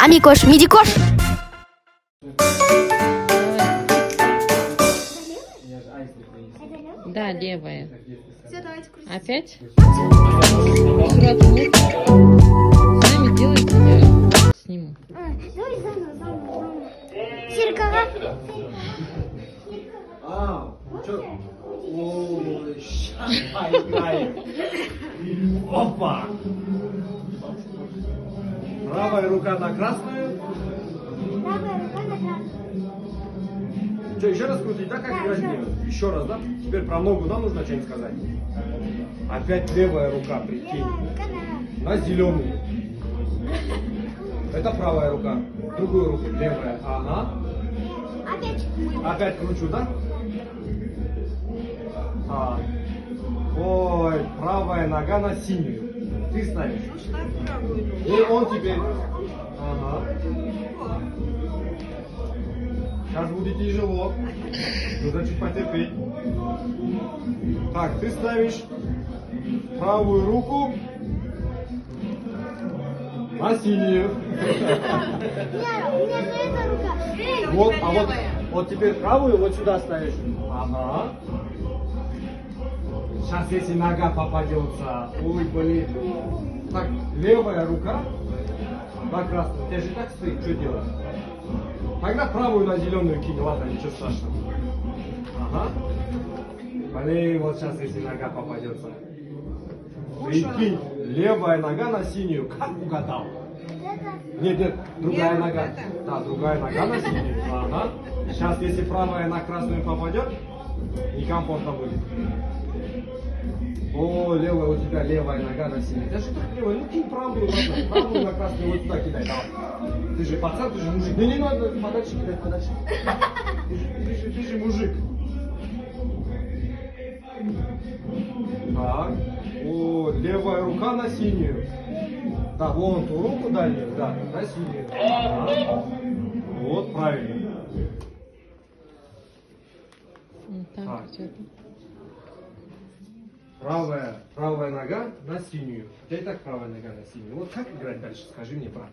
Амикош, Мидикош. Да, левая. Все, давайте крутить. Опять? Аккуратно. Сами делайте, я сниму. Давай заново. Зеркала. Чё? Ой, ща играем. Опа! Правая рука на красную. Правая рука на красную. Что, еще раз крутить, да, как играть делают? Еще раз, да? Теперь про ногу нам нужно что-нибудь сказать. Опять левая рука, прикинь. Левая рука на На зеленую. Это правая рука. Другую руку, левая. Ага. Опять. Опять кручу, да? Ой, правая нога на синюю. Ты ставишь. И он теперь. Ага. Сейчас будет тяжело. Нужно чуть потерпеть. Так, ты ставишь правую руку на синюю. У меня же эта рука. Вот, а вот теперь правую вот сюда ставишь. Ага. Сейчас если нога попадется. Ой, блин. Так, левая рука на красную. Ты же так стоит, что делать? Тогда правую на зеленую кинь, ладно, ничего страшного. Ага. Блин, вот сейчас если нога попадется. Прикинь, левая нога на синюю. Как угадал? Нет, другая нога. Да, другая нога на синюю. Ага. Сейчас если правая на красную попадет, некомфортно будет. О, левая у тебя левая нога на синюю. Даже так левая, ну кинь правую, ладно. Правую на красную вот сюда кидай, давай. Ты же пацан, ты же мужик. Не надо, подальше кидай, подальше. Ты же мужик. Так. О, левая рука на синюю. Да, вон ту руку дальнюю, да, на синюю. Ага. Вот, правильно. Вот так, Так. что-то. Правая нога на синюю. У тебя и так правая нога на синюю. Вот как играть дальше, скажи мне, брат.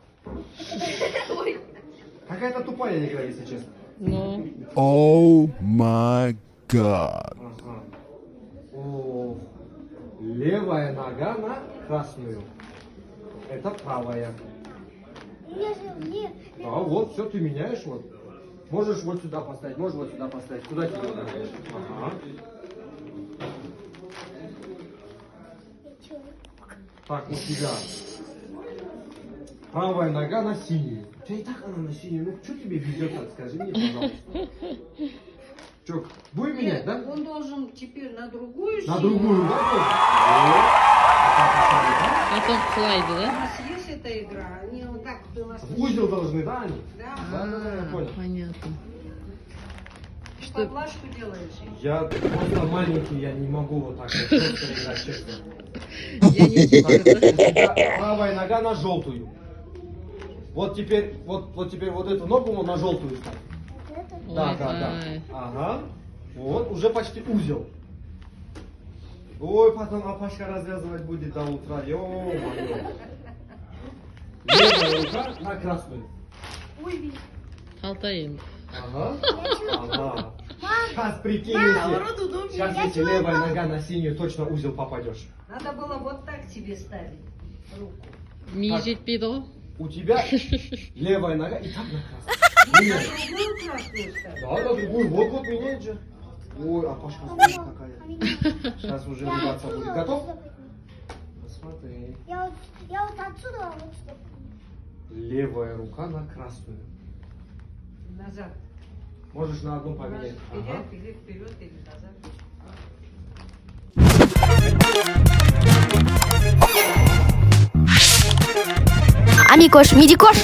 Какая-то тупая игра, если честно. Ну, Oh my god. Ага. О, левая нога на красную. Это правая. У меня же лев. Да, вот, все, ты меняешь, вот. Можешь вот сюда поставить, можешь вот сюда поставить. Куда тебе надо? Ага. Так, у тебя правая нога на синюю. У тебя и так она на синюю. Ну, что тебе ведет так? Скажи мне, пожалуйста. Че, будем менять, да? Он должен теперь на другую На силу. другую, да? Вот. потом слайды, У да? нас есть эта игра, они вот так вот у нас... В узел должны, да, они? Да. Да, я понял. Понятно. Что поблажку делаешь? Я просто маленький, я не могу вот так вот просто играть, честно. Я не Так, знаю. у тебя правая нога на желтую. Вот теперь вот эту ногу на желтую ставь. Да, Ой, да, да. ай. Ага. Вот, уже почти узел. Ой, потом Апашка развязывать будет до утра. Ё-моё. Левая рука на красную. Алтаин. Ага. Ага. Сейчас прикинь, сейчас если левая нога на синюю, точно узел попадешь. Надо было вот так тебе ставить руку. Мижит пидо. У тебя левая нога и так на красную. Меняй. Другую красную ставить. Да, да, другую. Вот меняет же. Ой, Апашка, смотри какая. Сейчас уже ругаться будет. Готов? Посмотри. Я вот отсюда вот что. Левая рука на красную. Назад. Можешь на одну поменять. Ага. Вперед, или вперед, или назад. Амикош, Мидикош.